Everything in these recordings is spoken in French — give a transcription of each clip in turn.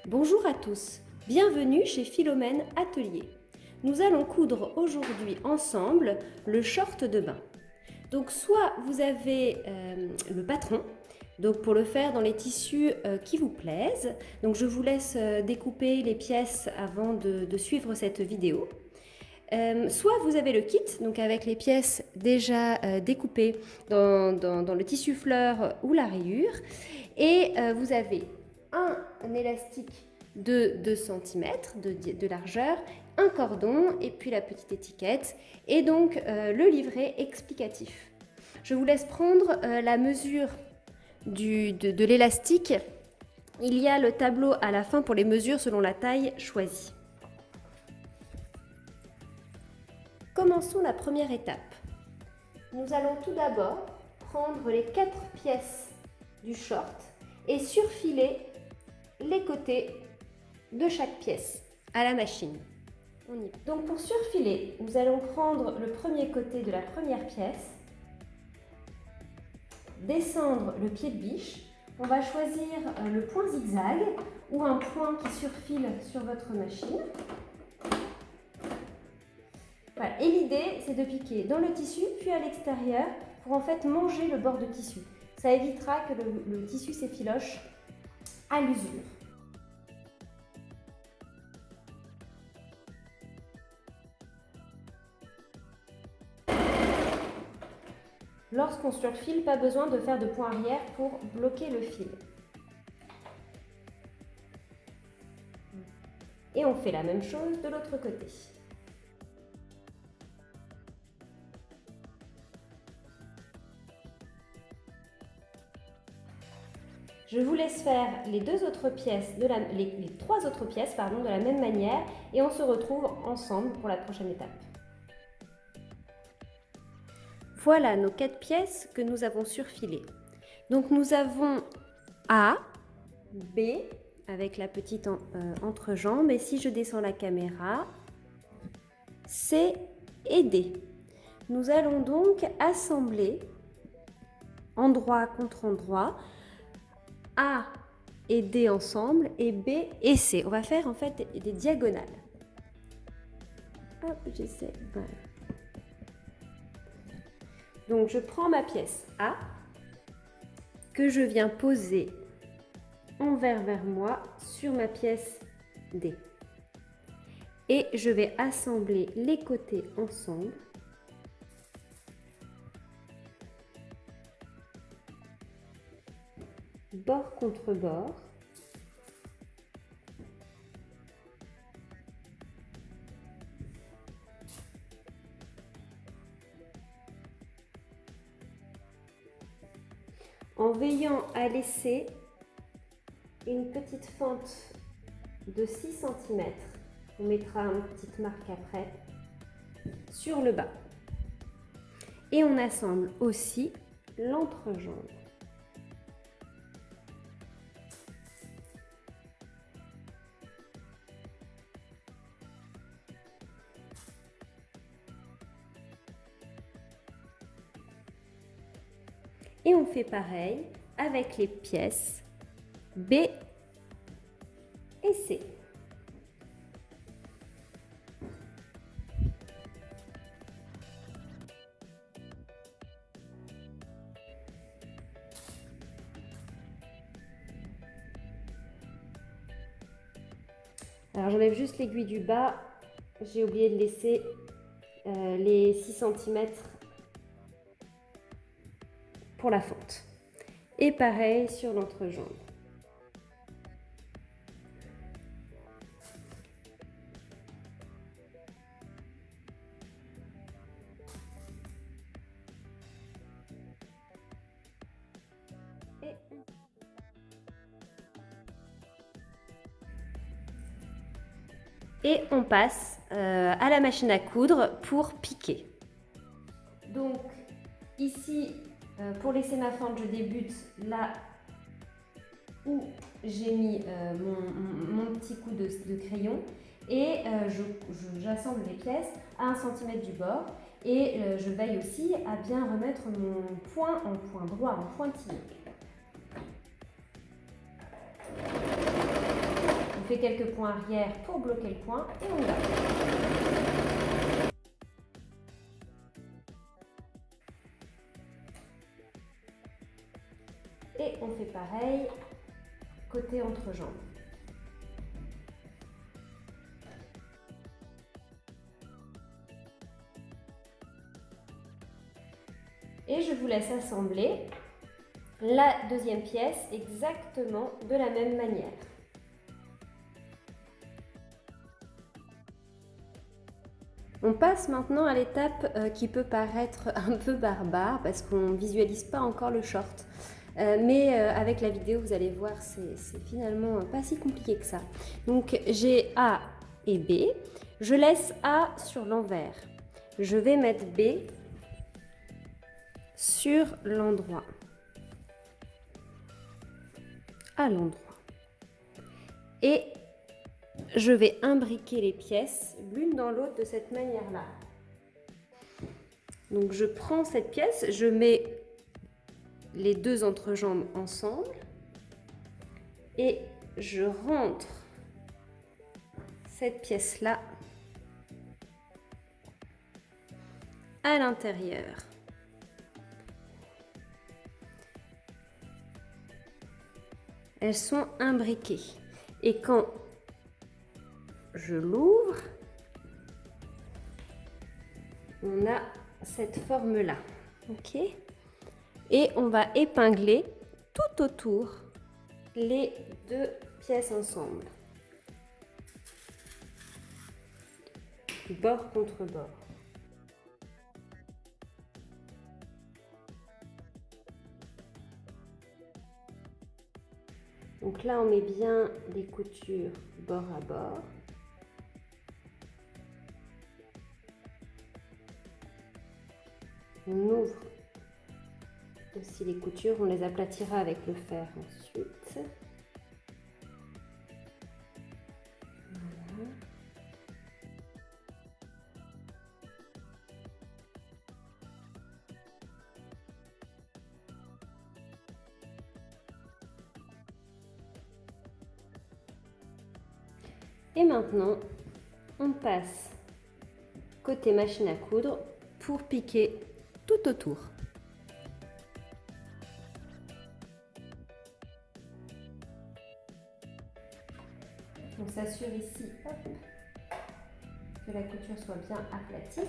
Bonjour à tous, bienvenue chez Philomène Atelier. Nous allons coudre aujourd'hui ensemble le short de bain. Donc soit vous avez le patron, donc pour le faire dans les tissus qui vous plaisent. Donc je vous laisse découper les pièces avant de suivre cette vidéo. Soit vous avez le kit, donc avec les pièces déjà découpées dans le tissu fleur ou la rayure. Et vous avez un élastique de 2 cm de largeur, un cordon et puis la petite étiquette et donc le livret explicatif. Je vous laisse prendre la mesure de l'élastique. Il y a le tableau à la fin pour les mesures selon la taille choisie. Commençons la première étape. Nous allons tout d'abord prendre les 4 pièces du short et surfiler les côtés de chaque pièce à la machine. On y va. Donc pour surfiler, nous allons prendre le premier côté de la première pièce, descendre le pied de biche. On va choisir le point zigzag ou un point qui surfile sur votre machine. Voilà. Et l'idée, c'est de piquer dans le tissu puis à l'extérieur pour en fait manger le bord de tissu. Ça évitera que le tissu s'effiloche à l'usure. Lorsqu'on surfile, pas besoin de faire de point arrière pour bloquer le fil. Et on fait la même chose de l'autre côté. Je vous laisse faire les 3 autres pièces de la même manière et on se retrouve ensemble pour la prochaine étape. Voilà nos 4 pièces que nous avons surfilées. Donc nous avons A, B avec la petite entrejambe et si je descends la caméra, C et D. Nous allons donc assembler endroit contre endroit A et D ensemble et B et C. On va faire en fait des diagonales. Hop, j'essaie. Voilà. Donc je prends ma pièce A que je viens poser envers vers moi sur ma pièce D. Et je vais assembler les côtés ensemble. Bord contre bord. En veillant à laisser une petite fente de 6 cm, on mettra une petite marque après, sur le bas. Et on assemble aussi l'entrejambe. Et on fait pareil avec les pièces B et C. Alors j'enlève juste l'aiguille du bas, j'ai oublié de laisser les 6 cm pour la fente. Et pareil sur l'entrejambe. Et on passe à la machine à coudre pour piquer. Donc ici, pour laisser ma fente, je débute là où j'ai mis mon petit coup de crayon et j'assemble les pièces à 1 cm du bord et je veille aussi à bien remettre mon point en point droit, en pointillé. fait quelques points arrière pour bloquer le point et on garde. Et on fait pareil côté entrejambe. Et je vous laisse assembler la deuxième pièce exactement de la même manière. On passe maintenant à l'étape qui peut paraître un peu barbare parce qu'on ne visualise pas encore le short. Mais avec la vidéo, vous allez voir, c'est finalement pas si compliqué que ça. Donc j'ai A et B. Je laisse A sur l'envers. Je vais mettre B sur l'endroit. À l'endroit. Et je vais imbriquer les pièces l'une dans l'autre de cette manière-là. Donc je prends cette pièce, je mets les deux entrejambes ensemble et je rentre cette pièce-là à l'intérieur. Elles sont imbriquées. Et quand je l'ouvre, on a cette forme-là. Ok ? Et on va épingler tout autour les deux pièces ensemble. Bord contre bord. Donc là, on met bien les coutures bord à bord. On ouvre aussi les coutures, on les aplatira avec le fer ensuite. Voilà. Et maintenant, on passe côté machine à coudre pour piquer tout autour. On s'assure ici que la couture soit bien aplatie.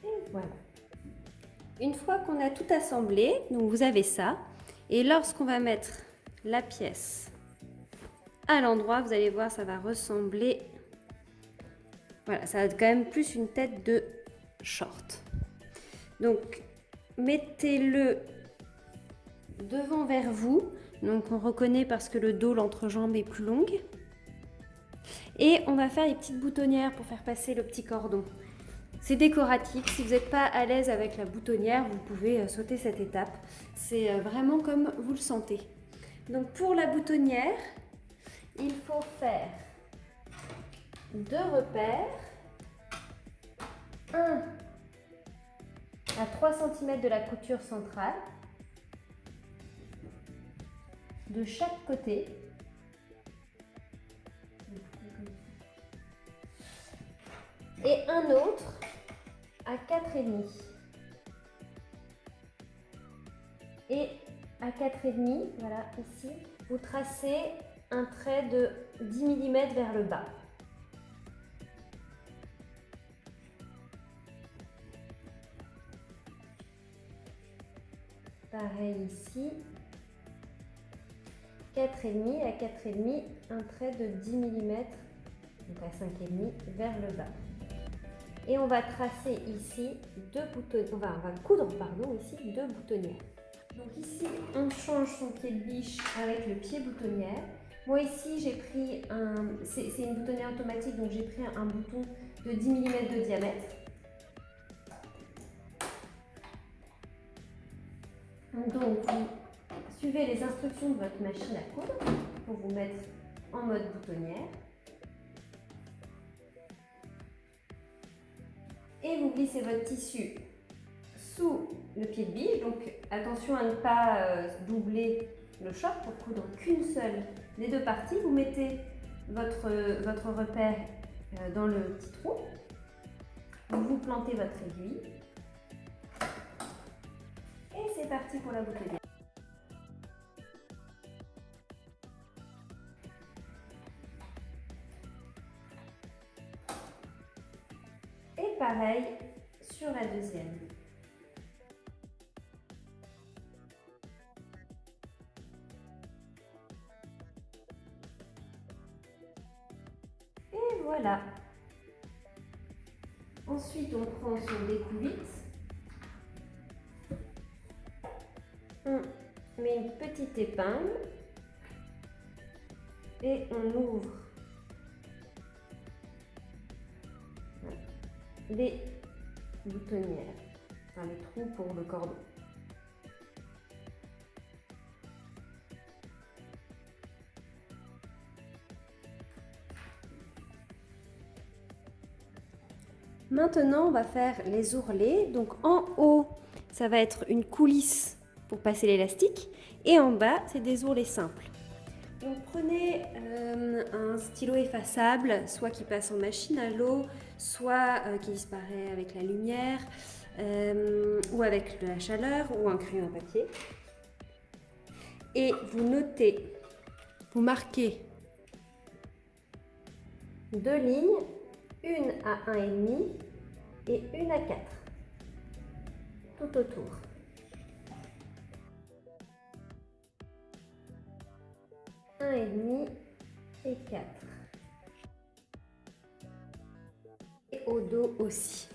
Et voilà. Une fois qu'on a tout assemblé, donc vous avez ça, et lorsqu'on va mettre la pièce à l'endroit, vous allez voir, ça va ressembler, voilà, ça va être quand même plus une tête de short. Donc, mettez-le devant vers vous, donc on reconnaît parce que le dos, l'entrejambe est plus longue. Et on va faire les petites boutonnières pour faire passer le petit cordon. C'est décoratif, si vous n'êtes pas à l'aise avec la boutonnière, vous pouvez sauter cette étape. C'est vraiment comme vous le sentez. Donc pour la boutonnière, il faut faire 2 repères, un à 3 cm de la couture centrale, de chaque côté. Et un autre à 4,5. Et à 4,5, voilà, ici, vous tracez un trait de 10 mm vers le bas. Pareil ici. 4,5 à 4,5, un trait de 10 mm, donc à 5,5 vers le bas. Et on va tracer ici deux boutonnières, on va coudre ici 2 boutonnières. Donc ici, on change son pied de biche avec le pied boutonnière. Moi ici, j'ai pris c'est une boutonnière automatique, donc j'ai pris un bouton de 10 mm de diamètre. Donc vous suivez les instructions de votre machine à coudre pour vous mettre en mode boutonnière. Et vous glissez votre tissu sous le pied de biche. Donc attention à ne pas doubler le short pour coudre qu'une seule des deux parties. Vous mettez votre repère dans le petit trou. Vous plantez votre aiguille. Et c'est parti pour la boucle d'épaule. Et pareil sur la deuxième. Et voilà. Ensuite, on prend son découvite. On met une petite épingle et on ouvre les boutonnières, enfin les trous pour le cordon. Maintenant, on va faire les ourlets. Donc en haut, ça va être une coulisse pour passer l'élastique et en bas, c'est des ourlets simples. Donc prenez un stylo effaçable, soit qui passe en machine à l'eau, soit qui disparaît avec la lumière, ou avec de la chaleur, ou un crayon à papier. Et vous notez, vous marquez deux lignes, une à 1,5 et une à 4, tout autour. Un et demi et 4. Et au dos aussi.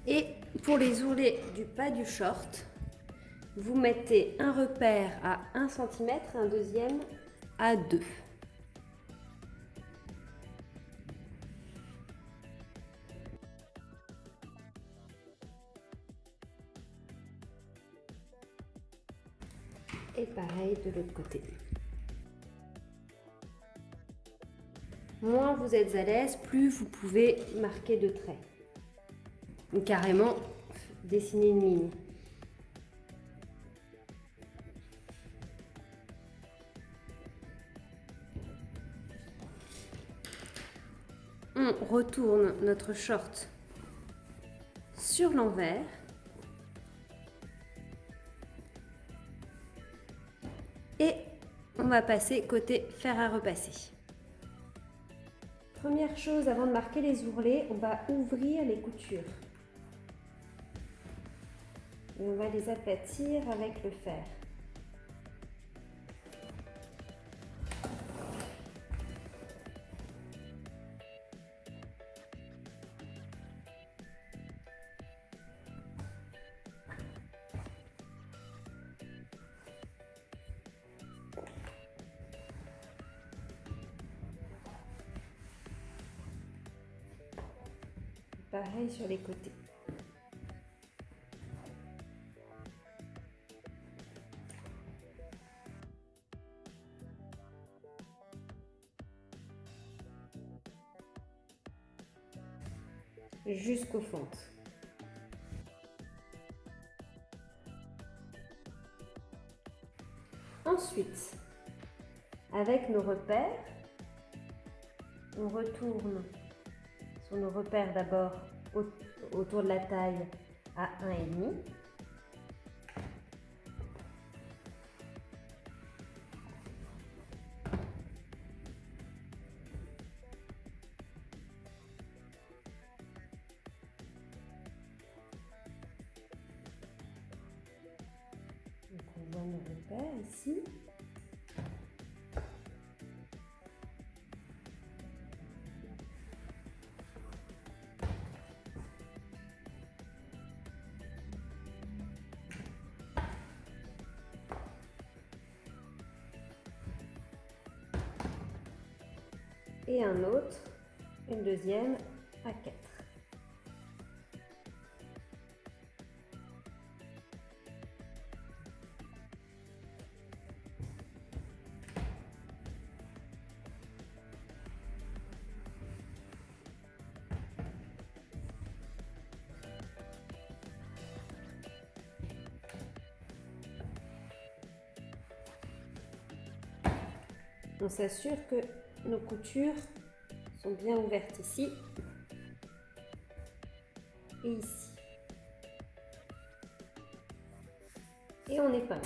Et pour les ourlets du bas du short, vous mettez un repère à 1 cm et un deuxième à 2. Et pareil de l'autre côté. Moins vous êtes à l'aise, plus vous pouvez marquer de traits. Ou carrément dessiner une ligne. On retourne notre short sur l'envers. Et on va passer côté fer à repasser. Première chose, avant de marquer les ourlets, on va ouvrir les coutures. Et on va les aplatir avec le fer. Pareil sur les côtés. Jusqu'aux fentes. Ensuite, avec nos repères, on retourne sur nos repères d'abord autour de la taille à 1,5. Donc on voit nos repères ici. Et un autre, une deuxième à 4. On s'assure que nos coutures sont bien ouvertes ici et ici. Et on épingle.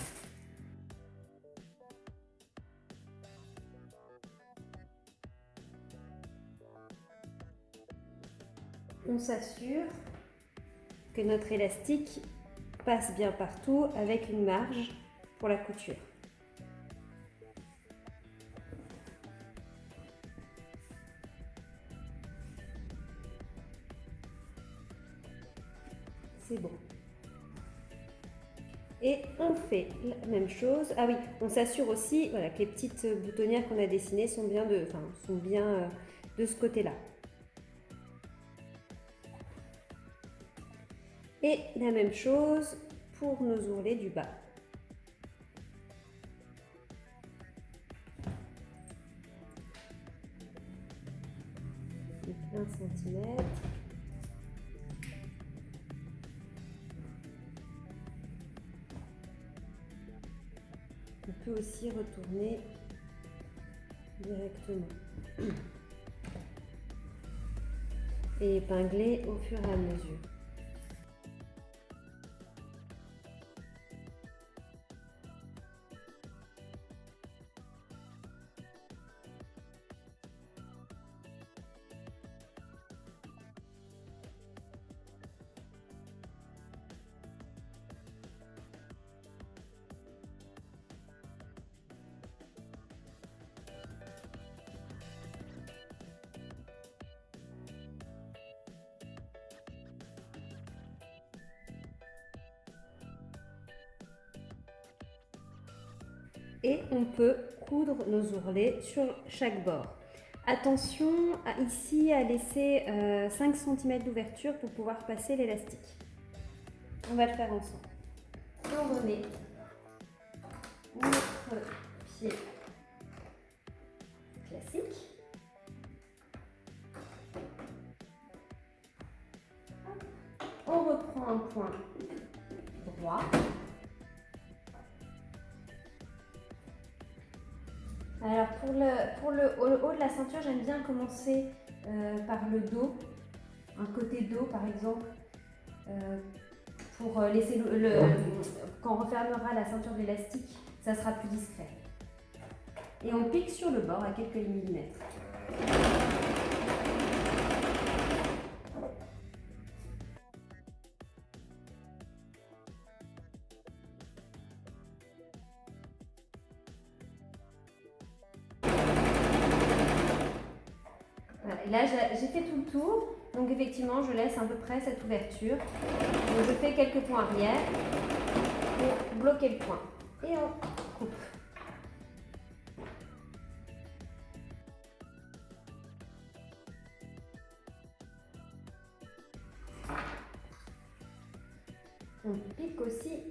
On s'assure que notre élastique passe bien partout avec une marge pour la couture. C'est bon. Et on fait la même chose. Ah oui, on s'assure aussi voilà, que les petites boutonnières qu'on a dessinées sont bien de ce côté-là. Et la même chose pour nos ourlets du bas. Donc 1 cm. On peut aussi retourner directement et épingler au fur et à mesure. Et on peut coudre nos ourlets sur chaque bord. Attention ici à laisser 5 cm d'ouverture pour pouvoir passer l'élastique. On va le faire ensemble. On remet notre pied classique. On reprend un point droit. Alors pour le haut de la ceinture, j'aime bien commencer par le dos, un côté dos par exemple, pour laisser quand on refermera la ceinture de l'élastique, ça sera plus discret. Et on pique sur le bord à quelques millimètres. Et là, j'ai fait tout le tour, donc effectivement, je laisse à peu près cette ouverture. Donc, je fais quelques points arrière pour bloquer le point. Et on coupe. On pique aussi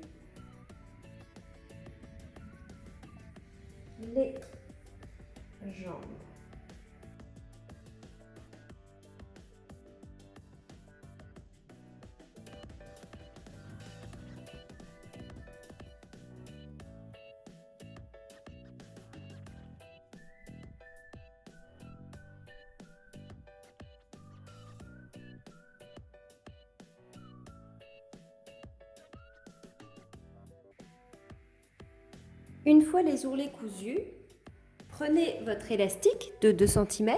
les jambes. Une fois les ourlets cousus, prenez votre élastique de 2 cm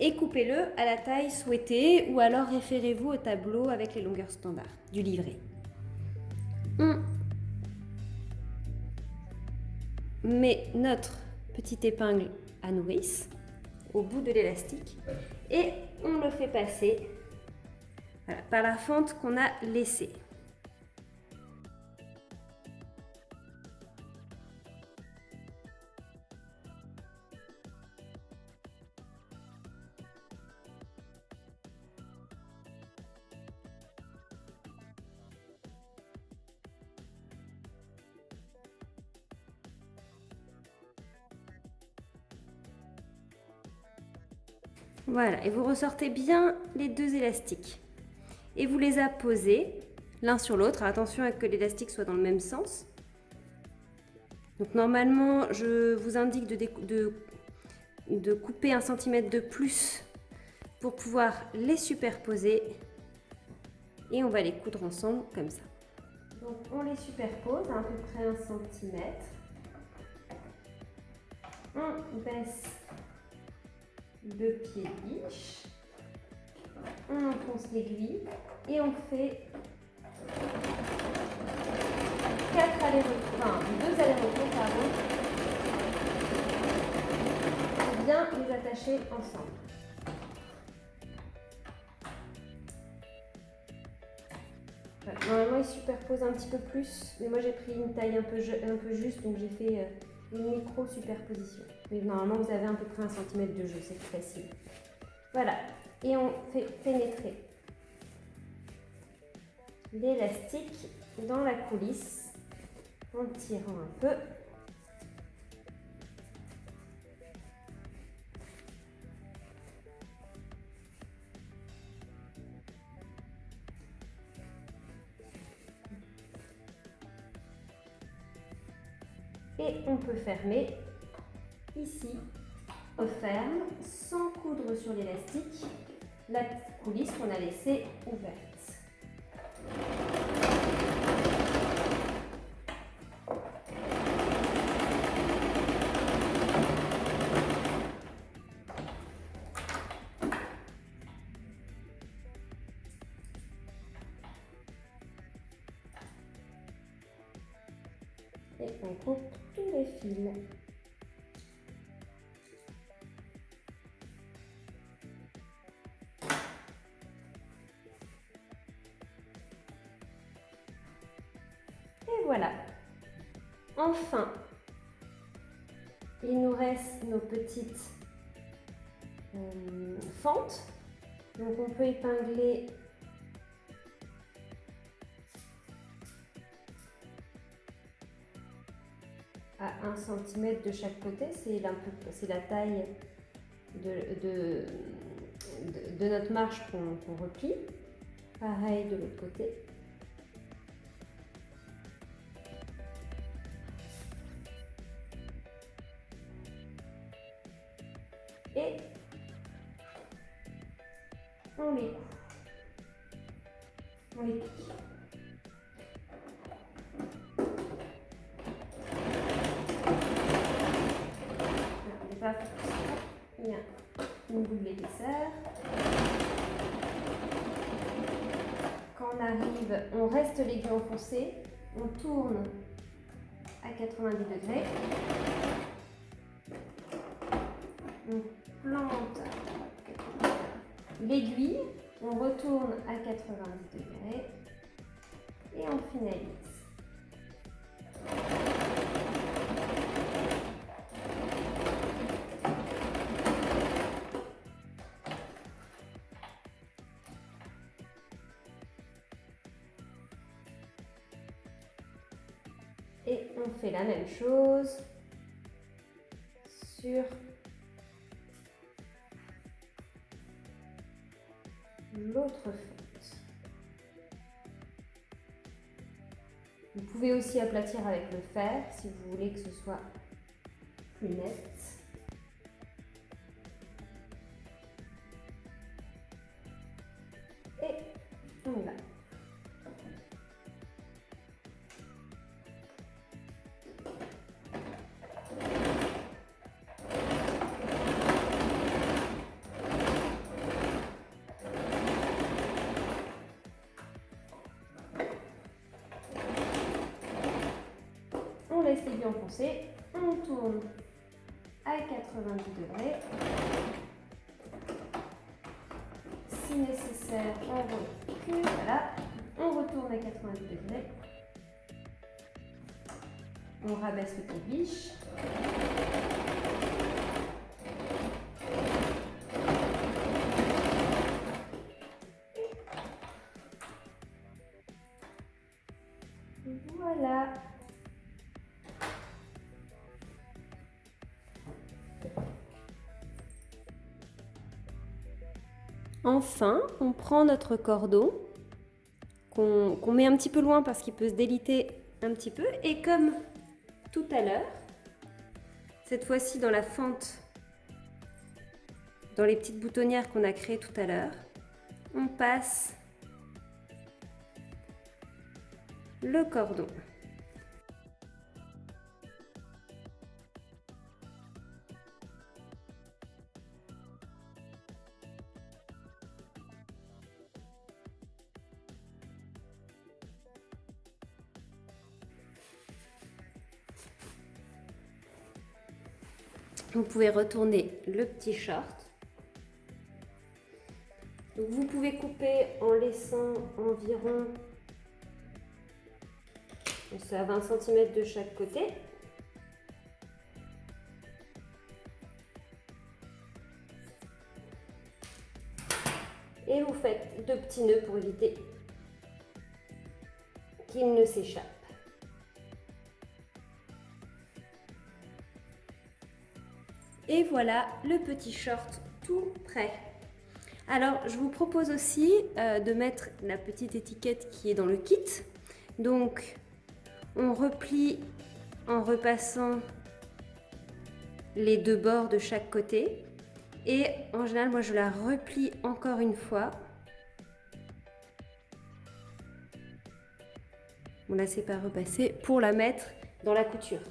et coupez-le à la taille souhaitée ou alors référez-vous au tableau avec les longueurs standards du livret. On met notre petite épingle à nourrice au bout de l'élastique et on le fait passer par la fente qu'on a laissée. Voilà, et vous ressortez bien les deux élastiques. Et vous les apposez l'un sur l'autre. Attention à ce que l'élastique soit dans le même sens. Donc normalement, je vous indique de de couper 1 cm de plus pour pouvoir les superposer. Et on va les coudre ensemble comme ça. Donc on les superpose à peu près 1 cm. On baisse le pied de biche. On enfonce l'aiguille et on fait 4 allers-retours, enfin 2 allers-retours pardon, pour bien les attacher ensemble. Voilà. Normalement ils superposent un petit peu plus, mais moi j'ai pris une taille un peu juste, donc j'ai fait une micro superposition. Mais normalement vous avez à peu près 1 cm de jeu, c'est plus facile. Voilà, et on fait pénétrer l'élastique dans la coulisse en tirant un peu. Et on peut fermer ici, on ferme sans coudre sur l'élastique la coulisse qu'on a laissée ouverte. Et on coupe tous les fils. Et voilà. Enfin, il nous reste nos petites fentes. Donc on peut épingler à 1 cm de chaque côté, c'est la taille de notre marche qu'on replie. Pareil de l'autre côté. Et on les coupe. On les pique. Il y a une double épaisseur. Quand on arrive, on reste l'aiguille enfoncée, on tourne à 90 degrés, on plante l'aiguille, on retourne à 90 degrés et on finalise. Et on fait la même chose sur l'autre fente. Vous pouvez aussi aplatir avec le fer si vous voulez que ce soit plus net. Et on y va. On laisse l'aiguille enfoncée, on tourne à 90 degrés. Si nécessaire, on recule, voilà. On retourne à 90 degrés. On rabaisse le pied-biche. Voilà. Enfin, on prend notre cordon qu'on met un petit peu loin parce qu'il peut se déliter un petit peu. Et comme tout à l'heure, cette fois-ci dans la fente dans les petites boutonnières qu'on a créées tout à l'heure, on passe le cordon. Vous pouvez retourner le petit short. Donc vous pouvez couper en laissant environ à 20 cm de chaque côté. Et vous faites 2 petits nœuds pour éviter qu'il ne s'échappe. Et voilà le petit short tout prêt. Alors, je vous propose aussi de mettre la petite étiquette qui est dans le kit. Donc, on replie en repassant les 2 bords de chaque côté. Et en général, moi, je la replie encore une fois. Bon, là, c'est pas repassé pour la mettre dans la couture.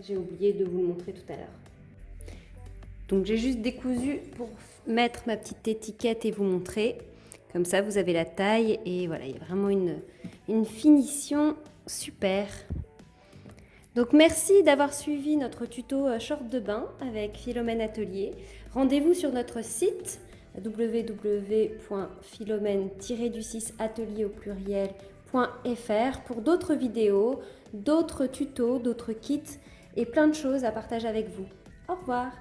J'ai oublié de vous le montrer tout à l'heure. Donc j'ai juste décousu pour mettre ma petite étiquette et vous montrer. Comme ça, vous avez la taille et voilà, il y a vraiment une finition super. Donc merci d'avoir suivi notre tuto short de bain avec Philomène Atelier. Rendez-vous sur notre site www.philomène-atelier au pluriel.fr pour d'autres vidéos, d'autres tutos, d'autres kits et plein de choses à partager avec vous. Au revoir!